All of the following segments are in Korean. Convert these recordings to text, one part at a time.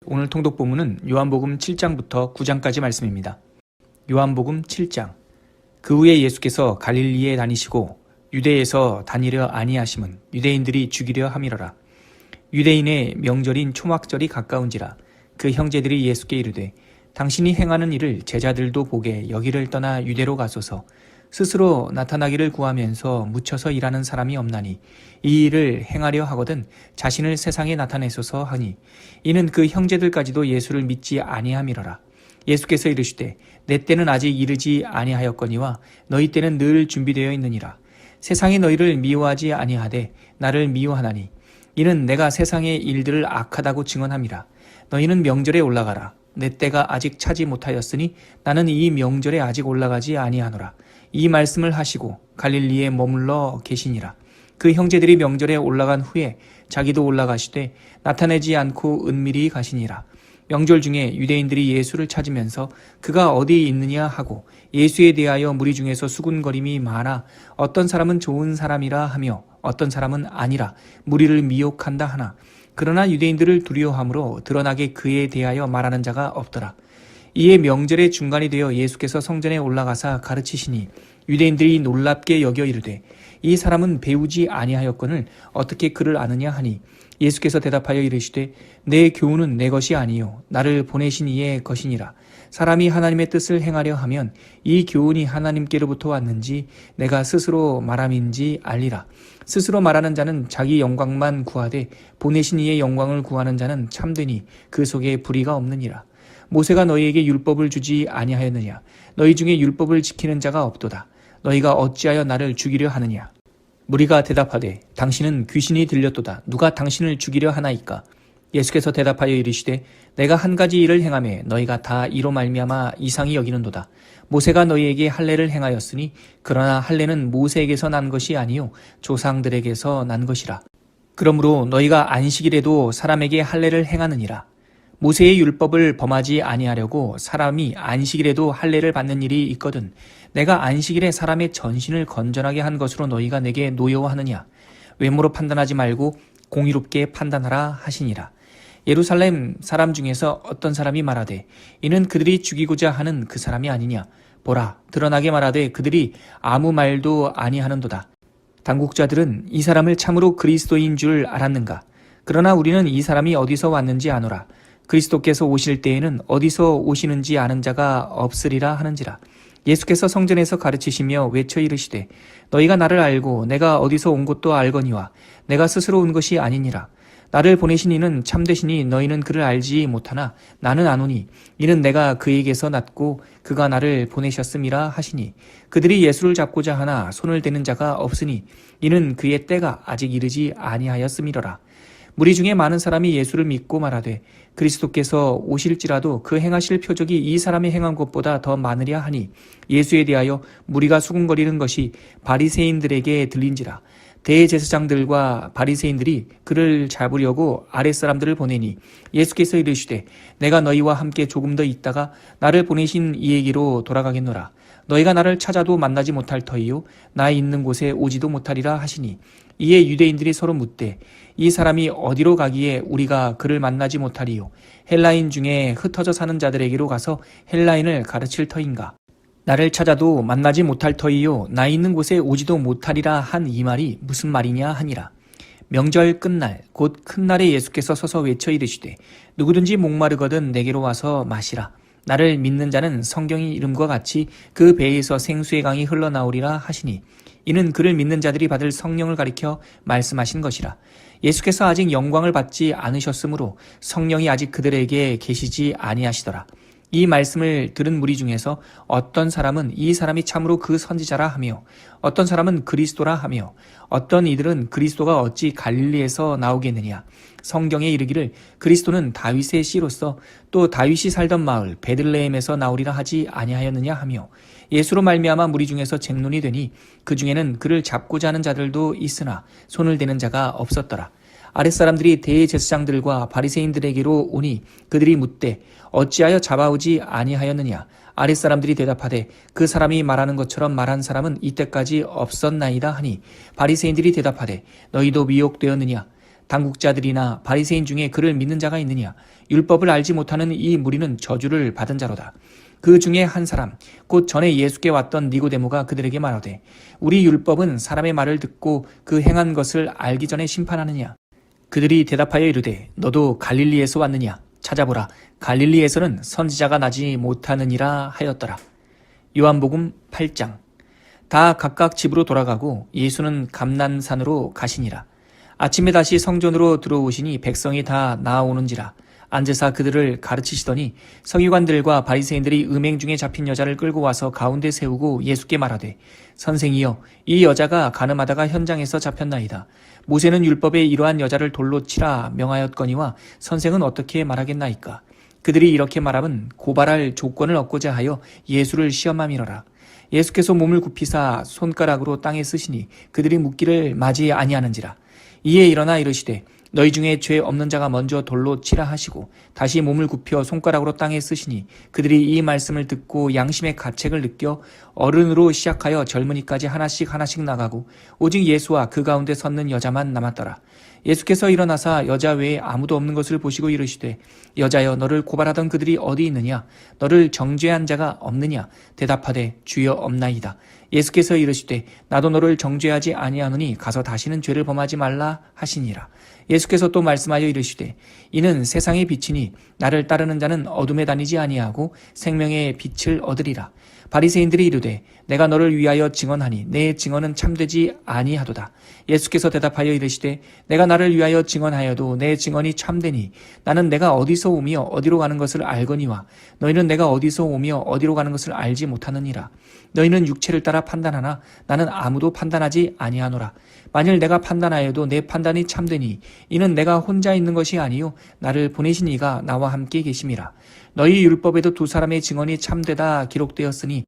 오늘 통독 본문은 요한복음 7장부터 9장까지 말씀입니다. 요한복음 7장. 그 후에 예수께서 갈릴리에 다니시고 유대에서 다니려 아니하심은 유대인들이 죽이려 함이러라. 유대인의 명절인 초막절이 가까운지라. 그 형제들이 예수께 이르되 당신이 행하는 일을 제자들도 보게 여기를 떠나 유대로 가소서. 스스로 나타나기를 구하면서 묻혀서 일하는 사람이 없나니 이 일을 행하려 하거든 자신을 세상에 나타내소서 하니, 이는 그 형제들까지도 예수를 믿지 아니함이러라. 예수께서 이르시되 내 때는 아직 이르지 아니하였거니와 너희 때는 늘 준비되어 있느니라. 세상이 너희를 미워하지 아니하되 나를 미워하나니 이는 내가 세상의 일들을 악하다고 증언함이라. 너희는 명절에 올라가라. 내 때가 아직 차지 못하였으니 나는 이 명절에 아직 올라가지 아니하노라. 이 말씀을 하시고 갈릴리에 머물러 계시니라. 그 형제들이 명절에 올라간 후에 자기도 올라가시되 나타내지 않고 은밀히 가시니라. 명절 중에 유대인들이 예수를 찾으면서 그가 어디 있느냐 하고 예수에 대하여 무리 중에서 수군거림이 많아 어떤 사람은 좋은 사람이라 하며 어떤 사람은 아니라 무리를 미혹한다 하나, 그러나 유대인들을 두려워함으로 드러나게 그에 대하여 말하는 자가 없더라. 이에 명절의 중간이 되어 예수께서 성전에 올라가사 가르치시니 유대인들이 놀랍게 여겨 이르되 이 사람은 배우지 아니하였거늘 어떻게 그를 아느냐 하니, 예수께서 대답하여 이르시되 내 교훈은 내 것이 아니요 나를 보내신 이의 것이니라. 사람이 하나님의 뜻을 행하려 하면 이 교훈이 하나님께로부터 왔는지 내가 스스로 말함인지 알리라. 스스로 말하는 자는 자기 영광만 구하되 보내신 이의 영광을 구하는 자는 참되니 그 속에 불의가 없느니라. 모세가 너희에게 율법을 주지 아니하였느냐? 너희 중에 율법을 지키는 자가 없도다. 너희가 어찌하여 나를 죽이려 하느냐? 무리가 대답하되 당신은 귀신이 들렸도다. 누가 당신을 죽이려 하나이까? 예수께서 대답하여 이르시되 내가 한 가지 일을 행하매 너희가 다 이로 말미암아 이상히 여기는도다. 모세가 너희에게 할례를 행하였으니 그러나 할례는 모세에게서 난 것이 아니요 조상들에게서 난 것이라. 그러므로 너희가 안식일에도 사람에게 할례를 행하느니라. 모세의 율법을 범하지 아니하려고 사람이 안식일에도 할례를 받는 일이 있거든 내가 안식일에 사람의 전신을 건전하게 한 것으로 너희가 내게 노여워하느냐? 외모로 판단하지 말고 공의롭게 판단하라 하시니라. 예루살렘 사람 중에서 어떤 사람이 말하되 이는 그들이 죽이고자 하는 그 사람이 아니냐? 보라, 드러나게 말하되 그들이 아무 말도 아니하는도다. 당국자들은 이 사람을 참으로 그리스도인 줄 알았는가? 그러나 우리는 이 사람이 어디서 왔는지 아노라. 그리스도께서 오실 때에는 어디서 오시는지 아는 자가 없으리라 하는지라. 예수께서 성전에서 가르치시며 외쳐 이르시되 너희가 나를 알고 내가 어디서 온 것도 알거니와 내가 스스로 온 것이 아니니라. 나를 보내신 이는 참되시니 너희는 그를 알지 못하나 나는 아노니 이는 내가 그에게서 났고 그가 나를 보내셨음이라 하시니, 그들이 예수를 잡고자 하나 손을 대는 자가 없으니 이는 그의 때가 아직 이르지 아니하였음이러라. 무리 중에 많은 사람이 예수를 믿고 말하되 그리스도께서 오실지라도 그 행하실 표적이 이 사람의 행한 것보다 더 많으랴 하니, 예수에 대하여 무리가 수군거리는 것이 바리새인들에게 들린지라. 대제사장들과 바리새인들이 그를 잡으려고 아랫사람들을 보내니 예수께서 이르시되 내가 너희와 함께 조금 더 있다가 나를 보내신 이에게로 돌아가겠노라. 너희가 나를 찾아도 만나지 못할 터이요 나 있는 곳에 오지도 못하리라 하시니, 이에 유대인들이 서로 묻되 이 사람이 어디로 가기에 우리가 그를 만나지 못하리요? 헬라인 중에 흩어져 사는 자들에게로 가서 헬라인을 가르칠 터인가? 나를 찾아도 만나지 못할 터이요 나 있는 곳에 오지도 못하리라 한 이 말이 무슨 말이냐 하니라. 명절 끝날 곧 큰 날에 예수께서 서서 외쳐 이르시되 누구든지 목마르거든 내게로 와서 마시라. 나를 믿는 자는 성경이 이름과 같이 그 배에서 생수의 강이 흘러나오리라 하시니, 이는 그를 믿는 자들이 받을 성령을 가리켜 말씀하신 것이라. 예수께서 아직 영광을 받지 않으셨으므로 성령이 아직 그들에게 계시지 아니하시더라. 이 말씀을 들은 무리 중에서 어떤 사람은 이 사람이 참으로 그 선지자라 하며 어떤 사람은 그리스도라 하며 어떤 이들은 그리스도가 어찌 갈릴리에서 나오겠느냐? 성경에 이르기를 그리스도는 다윗의 씨로서 또 다윗이 살던 마을 베들레헴에서 나오리라 하지 아니하였느냐 하며, 예수로 말미암아 무리 중에서 쟁론이 되니 그 중에는 그를 잡고자 하는 자들도 있으나 손을 대는 자가 없었더라. 아랫사람들이 대제사장들과 바리새인들에게로 오니 그들이 묻되 어찌하여 잡아오지 아니하였느냐? 아랫사람들이 대답하되 그 사람이 말하는 것처럼 말한 사람은 이때까지 없었나이다 하니, 바리새인들이 대답하되 너희도 미혹되었느냐? 당국자들이나 바리새인 중에 그를 믿는 자가 있느냐? 율법을 알지 못하는 이 무리는 저주를 받은 자로다. 그 중에 한 사람 곧 전에 예수께 왔던 니고데모가 그들에게 말하되 우리 율법은 사람의 말을 듣고 그 행한 것을 알기 전에 심판하느냐? 그들이 대답하여 이르되 너도 갈릴리에서 왔느냐? 찾아보라. 갈릴리에서는 선지자가 나지 못하느니라 하였더라. 요한복음 8장. 다 각각 집으로 돌아가고 예수는 감난산으로 가시니라. 아침에 다시 성전으로 들어오시니 백성이 다 나아오는지라. 앉으사 그들을 가르치시더니 서기관들과 바리새인들이 음행 중에 잡힌 여자를 끌고 와서 가운데 세우고 예수께 말하되 선생이여 이 여자가 간음하다가 현장에서 잡혔나이다. 모세는 율법에 이러한 여자를 돌로 치라 명하였거니와 선생은 어떻게 말하겠나이까. 그들이 이렇게 말함은 고발할 조건을 얻고자 하여 예수를 시험함이로라. 예수께서 몸을 굽히사 손가락으로 땅에 쓰시니 그들이 묻기를 맞이 아니하는지라. 이에 일어나 이르시되 너희 중에 죄 없는 자가 먼저 돌로 치라 하시고 다시 몸을 굽혀 손가락으로 땅에 쓰시니 그들이 이 말씀을 듣고 양심의 가책을 느껴 어른으로 시작하여 젊은이까지 하나씩 나가고 오직 예수와 그 가운데 섰는 여자만 남았더라. 예수께서 일어나사 여자 외에 아무도 없는 것을 보시고 이르시되 여자여 너를 고발하던 그들이 어디 있느냐? 너를 정죄한 자가 없느냐? 대답하되 주여 없나이다. 예수께서 이르시되 나도 너를 정죄하지 아니하노니 가서 다시는 죄를 범하지 말라 하시니라. 예수께서 또 말씀하여 이르시되 이는 세상의 빛이니 나를 따르는 자는 어둠에 다니지 아니하고 생명의 빛을 얻으리라. 바리새인들이 이르되 내가 너를 위하여 증언하니 내 증언은 참되지 아니하도다. 예수께서 대답하여 이르시되 내가 나를 위하여 증언하여도 내 증언이 참되니 나는 내가 어디서 오며 어디로 가는 것을 알거니와 너희는 내가 어디서 오며 어디로 가는 것을 알지 못하느니라. 너희는 육체를 따라 판단하나 나는 아무도 판단하지 아니하노라. 만일 내가 판단하여도 내 판단이 참되니 이는 내가 혼자 있는 것이 아니요 나를 보내신 이가 나와 함께 계심이라. 너희 율법에도 두 사람의 증언이 참되다 기록되었으니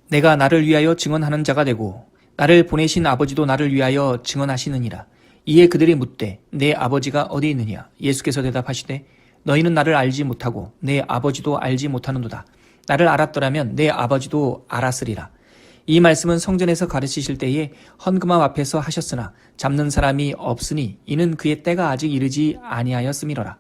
내가 나를 위하여 증언하는 자가 되고 나를 보내신 아버지도 나를 위하여 증언하시느니라. 이에 그들이 묻되 내 아버지가 어디 있느냐? 예수께서 대답하시되 너희는 나를 알지 못하고 내 아버지도 알지 못하는도다. 나를 알았더라면 내 아버지도 알았으리라. 이 말씀은 성전에서 가르치실 때에 헌금함 앞에서 하셨으나 잡는 사람이 없으니 이는 그의 때가 아직 이르지 아니하였음이로라.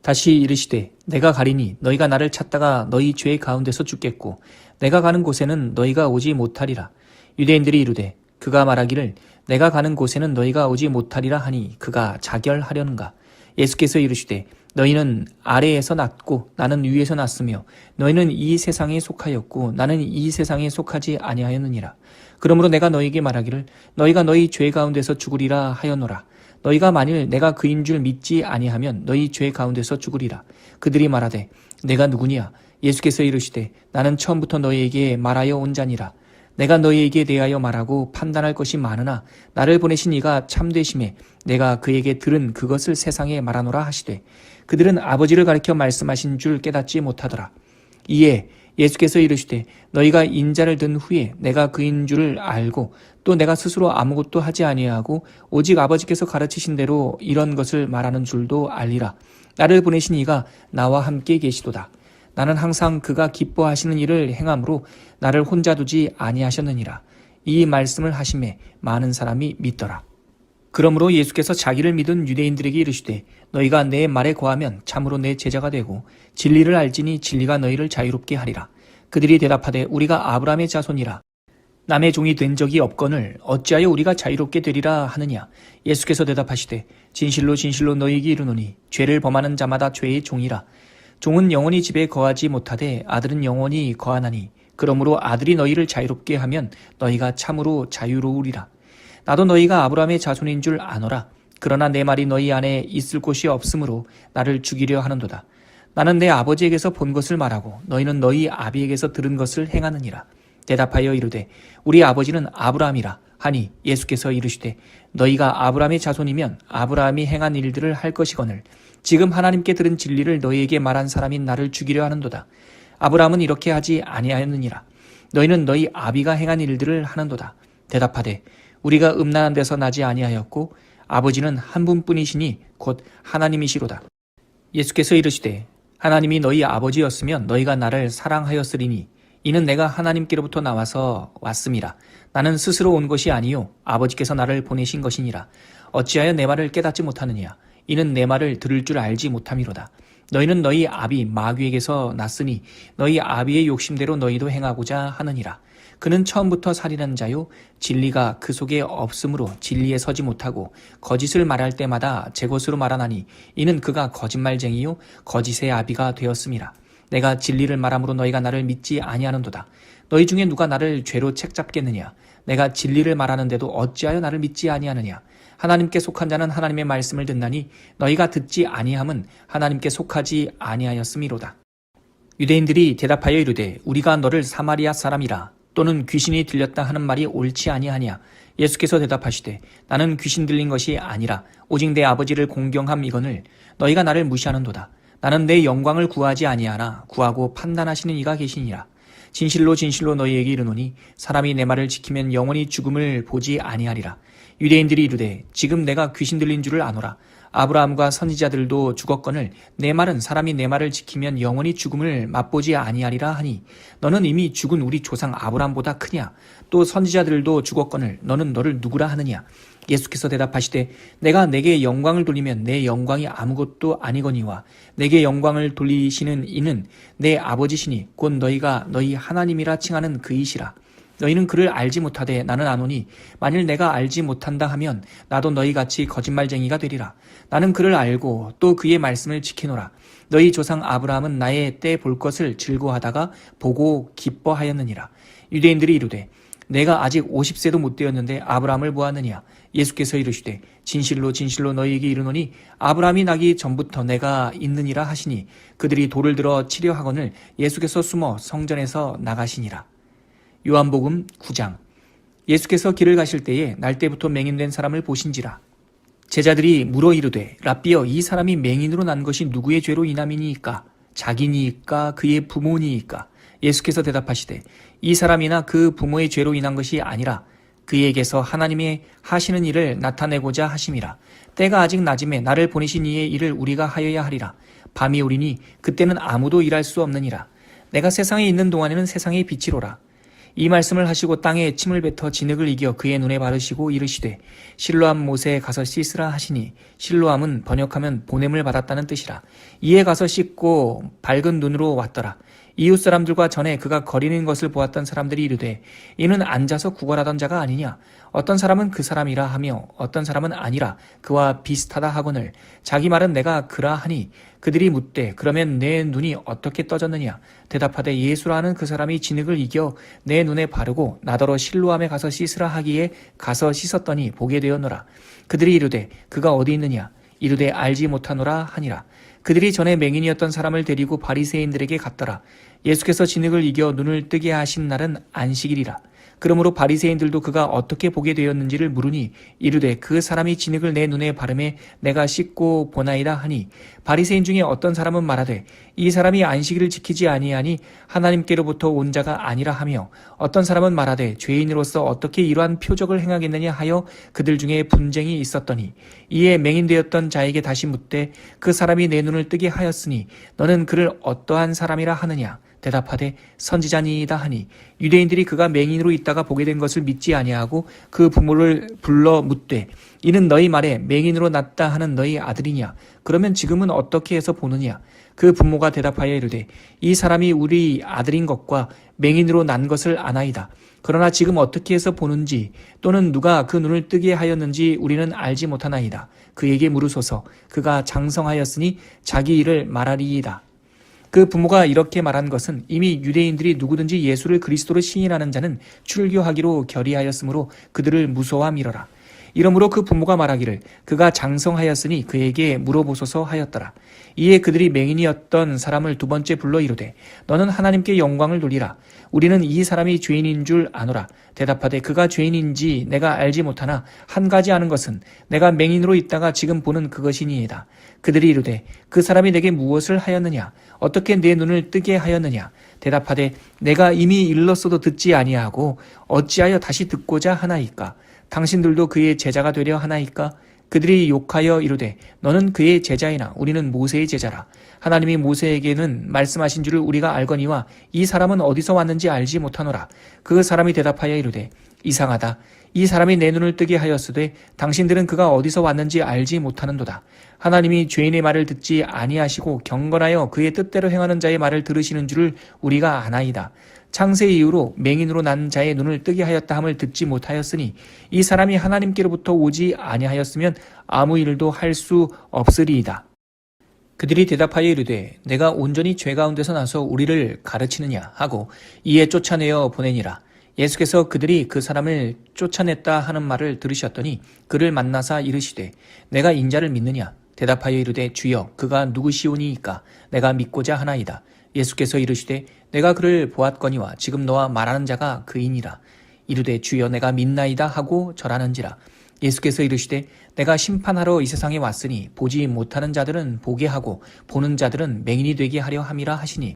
다시 이르시되 내가 가리니 너희가 나를 찾다가 너희 죄 가운데서 죽겠고 내가 가는 곳에는 너희가 오지 못하리라. 유대인들이 이르되 그가 말하기를 내가 가는 곳에는 너희가 오지 못하리라 하니 그가 자결하려는가. 예수께서 이르시되 너희는 아래에서 났고 나는 위에서 났으며 너희는 이 세상에 속하였고 나는 이 세상에 속하지 아니하였느니라. 그러므로 내가 너희에게 말하기를 너희가 너희 죄 가운데서 죽으리라 하였노라. 너희가 만일 내가 그인 줄 믿지 아니하면 너희 죄 가운데서 죽으리라. 그들이 말하되 내가 누구냐? 예수께서 이르시되 나는 처음부터 너희에게 말하여 온 자니라. 내가 너희에게 대하여 말하고 판단할 것이 많으나 나를 보내신 이가 참되심에 내가 그에게 들은 그것을 세상에 말하노라 하시되 그들은 아버지를 가리켜 말씀하신 줄 깨닫지 못하더라. 이에 예수께서 이르시되 너희가 인자를 든 후에 내가 그인 줄을 알고 또 내가 스스로 아무것도 하지 아니하고 오직 아버지께서 가르치신 대로 이런 것을 말하는 줄도 알리라. 나를 보내신 이가 나와 함께 계시도다. 나는 항상 그가 기뻐하시는 일을 행함으로 나를 혼자 두지 아니하셨느니라. 이 말씀을 하심에 많은 사람이 믿더라. 그러므로 예수께서 자기를 믿은 유대인들에게 이르시되 너희가 내 말에 거하면 참으로 내 제자가 되고 진리를 알지니 진리가 너희를 자유롭게 하리라. 그들이 대답하되 우리가 아브라함의 자손이라. 남의 종이 된 적이 없거늘 어찌하여 우리가 자유롭게 되리라 하느냐. 예수께서 대답하시되 진실로 진실로 너희에게 이르노니 죄를 범하는 자마다 죄의 종이라. 종은 영원히 집에 거하지 못하되 아들은 영원히 거하나니 그러므로 아들이 너희를 자유롭게 하면 너희가 참으로 자유로우리라. 나도 너희가 아브라함의 자손인 줄 아노라. 그러나 내 말이 너희 안에 있을 곳이 없으므로 나를 죽이려 하는도다. 나는 내 아버지에게서 본 것을 말하고 너희는 너희 아비에게서 들은 것을 행하느니라. 대답하여 이르되 우리 아버지는 아브라함이라 하니 예수께서 이르시되 너희가 아브라함의 자손이면 아브라함이 행한 일들을 할 것이거늘 지금 하나님께 들은 진리를 너희에게 말한 사람인 나를 죽이려 하는도다. 아브라함은 이렇게 하지 아니하였느니라. 너희는 너희 아비가 행한 일들을 하는도다. 대답하되 우리가 음란한 데서 나지 아니하였고 아버지는 한 분뿐이시니 곧 하나님이시로다. 예수께서 이르시되 하나님이 너희 아버지였으면 너희가 나를 사랑하였으리니 이는 내가 하나님께로부터 나와서 왔음이라. 나는 스스로 온 것이 아니요 아버지께서 나를 보내신 것이니라. 어찌하여 내 말을 깨닫지 못하느냐. 이는 내 말을 들을 줄 알지 못함이로다. 너희는 너희 아비 마귀에게서 났으니 너희 아비의 욕심대로 너희도 행하고자 하느니라. 그는 처음부터 살인한 자요 진리가 그 속에 없으므로 진리에 서지 못하고 거짓을 말할 때마다 제 것으로 말하나니 이는 그가 거짓말쟁이요 거짓의 아비가 되었음이라. 내가 진리를 말함으로 너희가 나를 믿지 아니하는도다. 너희 중에 누가 나를 죄로 책잡겠느냐? 내가 진리를 말하는데도 어찌하여 나를 믿지 아니하느냐? 하나님께 속한 자는 하나님의 말씀을 듣나니 너희가 듣지 아니함은 하나님께 속하지 아니하였음이로다. 유대인들이 대답하여 이르되 우리가 너를 사마리아 사람이라 또는 귀신이 들렸다 하는 말이 옳지 아니하냐? 예수께서 대답하시되 나는 귀신 들린 것이 아니라 오직 내 아버지를 공경함이거늘 너희가 나를 무시하는도다. 나는 내 영광을 구하지 아니하나 구하고 판단하시는 이가 계시니라. 진실로 진실로 너희에게 이르노니 사람이 내 말을 지키면 영원히 죽음을 보지 아니하리라. 유대인들이 이르되 지금 내가 귀신 들린 줄을 아노라. 아브라함과 선지자들도 죽었거늘 내 말은 사람이 내 말을 지키면 영원히 죽음을 맛보지 아니하리라 하니 너는 이미 죽은 우리 조상 아브라함보다 크냐? 또 선지자들도 죽었거늘 너는 너를 누구라 하느냐? 예수께서 대답하시되 내가 내게 영광을 돌리면 내 영광이 아무것도 아니거니와 내게 영광을 돌리시는 이는 내 아버지시니 곧 너희가 너희 하나님이라 칭하는 그이시라. 너희는 그를 알지 못하되 나는 아노니 만일 내가 알지 못한다 하면 나도 너희같이 거짓말쟁이가 되리라. 나는 그를 알고 또 그의 말씀을 지키노라. 너희 조상 아브라함은 나의 때 볼 것을 즐거워하다가 보고 기뻐하였느니라. 유대인들이 이르되 내가 아직 50세도 못 되었는데 아브라함을 보았느냐? 예수께서 이르시되 진실로 진실로 너희에게 이르노니 아브라함이 나기 전부터 내가 있느니라 하시니 그들이 돌을 들어 치려 하거늘 예수께서 숨어 성전에서 나가시니라. 요한복음 9장. 예수께서 길을 가실 때에 날때부터 맹인된 사람을 보신지라. 제자들이 물어 이르되 랍비여 이 사람이 맹인으로 난 것이 누구의 죄로 인함이니이까? 자기니이까 그의 부모니이까? 예수께서 대답하시되 이 사람이나 그 부모의 죄로 인한 것이 아니라 그에게서 하나님의 하시는 일을 나타내고자 하심이라. 때가 아직 낮음에 나를 보내신 이의 일을 우리가 하여야 하리라. 밤이 오리니 그때는 아무도 일할 수 없느니라. 내가 세상에 있는 동안에는 세상의 빛이로라. 이 말씀을 하시고 땅에 침을 뱉어 진흙을 이겨 그의 눈에 바르시고 이르시되 실로암 못에 가서 씻으라 하시니 실로암은 번역하면 보냄을 받았다는 뜻이라. 이에 가서 씻고 밝은 눈으로 왔더라. 이웃 사람들과 전에 그가 거리는 것을 보았던 사람들이 이르되 이는 앉아서 구걸하던 자가 아니냐? 어떤 사람은 그 사람이라 하며 어떤 사람은 아니라 그와 비슷하다 하거늘 자기 말은 내가 그라 하니 그들이 묻되 그러면 내 눈이 어떻게 떠졌느냐? 대답하되 예수라 하는 그 사람이 진흙을 이겨 내 눈에 바르고 나더러 실로암에 가서 씻으라 하기에 가서 씻었더니 보게 되었노라. 그들이 이르되 그가 어디 있느냐? 이르되 알지 못하노라 하니라. 그들이 전에 맹인이었던 사람을 데리고 바리새인들에게 갔더라. 예수께서 진흙을 이겨 눈을 뜨게 하신 날은 안식일이라. 그러므로 바리새인들도 그가 어떻게 보게 되었는지를 물으니 이르되 그 사람이 진흙을 내 눈에 바르매 내가 씻고 보나이다 하니 바리새인 중에 어떤 사람은 말하되 이 사람이 안식일을 지키지 아니하니 하나님께로부터 온 자가 아니라 하며 어떤 사람은 말하되 죄인으로서 어떻게 이러한 표적을 행하겠느냐 하여 그들 중에 분쟁이 있었더니 이에 맹인되었던 자에게 다시 묻되 그 사람이 내 눈을 뜨게 하였으니 너는 그를 어떠한 사람이라 하느냐? 대답하되 선지자니이다 하니 유대인들이 그가 맹인으로 있다가 보게 된 것을 믿지 아니하고 그 부모를 불러 묻되 이는 너희 말에 맹인으로 났다 하는 너희 아들이냐? 그러면 지금은 어떻게 해서 보느냐? 그 부모가 대답하여 이르되 이 사람이 우리 아들인 것과 맹인으로 난 것을 아나이다. 그러나 지금 어떻게 해서 보는지 또는 누가 그 눈을 뜨게 하였는지 우리는 알지 못하나이다. 그에게 물으소서. 그가 장성하였으니 자기 일을 말하리이다. 그 부모가 이렇게 말한 것은 이미 유대인들이 누구든지 예수를 그리스도로 시인하는 자는 출교하기로 결의하였으므로 그들을 무서워함이러라. 이러므로 그 부모가 말하기를 그가 장성하였으니 그에게 물어보소서 하였더라. 이에 그들이 맹인이었던 사람을 두 번째 불러 이르되 너는 하나님께 영광을 돌리라. 우리는 이 사람이 죄인인 줄 아노라. 대답하되 그가 죄인인지 내가 알지 못하나 한 가지 아는 것은 내가 맹인으로 있다가 지금 보는 그것이니이다. 그들이 이르되 그 사람이 내게 무엇을 하였느냐? 어떻게 내 눈을 뜨게 하였느냐? 대답하되 내가 이미 일렀어도 듣지 아니하고 어찌하여 다시 듣고자 하나이까? 당신들도 그의 제자가 되려 하나이까? 그들이 욕하여 이르되 너는 그의 제자이나 우리는 모세의 제자라. 하나님이 모세에게는 말씀하신 줄을 우리가 알거니와 이 사람은 어디서 왔는지 알지 못하노라. 그 사람이 대답하여 이르되 이상하다. 이 사람이 내 눈을 뜨게 하였으되 당신들은 그가 어디서 왔는지 알지 못하는도다. 하나님이 죄인의 말을 듣지 아니하시고 경건하여 그의 뜻대로 행하는 자의 말을 들으시는 줄을 우리가 아나이다. 창세 이후로 맹인으로 난 자의 눈을 뜨게 하였다 함을 듣지 못하였으니 이 사람이 하나님께로부터 오지 아니하였으면 아무 일도 할 수 없으리이다. 그들이 대답하여 이르되 내가 온전히 죄 가운데서 나서 우리를 가르치느냐 하고 이에 쫓아내어 보내니라. 예수께서 그들이 그 사람을 쫓아냈다 하는 말을 들으셨더니 그를 만나사 이르시되 내가 인자를 믿느냐? 대답하여 이르되 주여 그가 누구시오니이까? 내가 믿고자 하나이다. 예수께서 이르시되 내가 그를 보았거니와 지금 너와 말하는 자가 그이니라. 이르되 주여 내가 믿나이다 하고 절하는지라. 예수께서 이르시되 내가 심판하러 이 세상에 왔으니 보지 못하는 자들은 보게 하고 보는 자들은 맹인이 되게 하려 함이라 하시니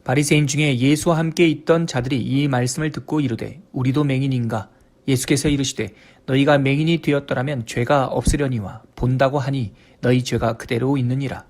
바리새인 중에 예수와 함께 있던 자들이 이 말씀을 듣고 이르되 우리도 맹인인가? 예수께서 이르시되 너희가 맹인이 되었더라면 죄가 없으려니와 본다고 하니 너희 죄가 그대로 있느니라.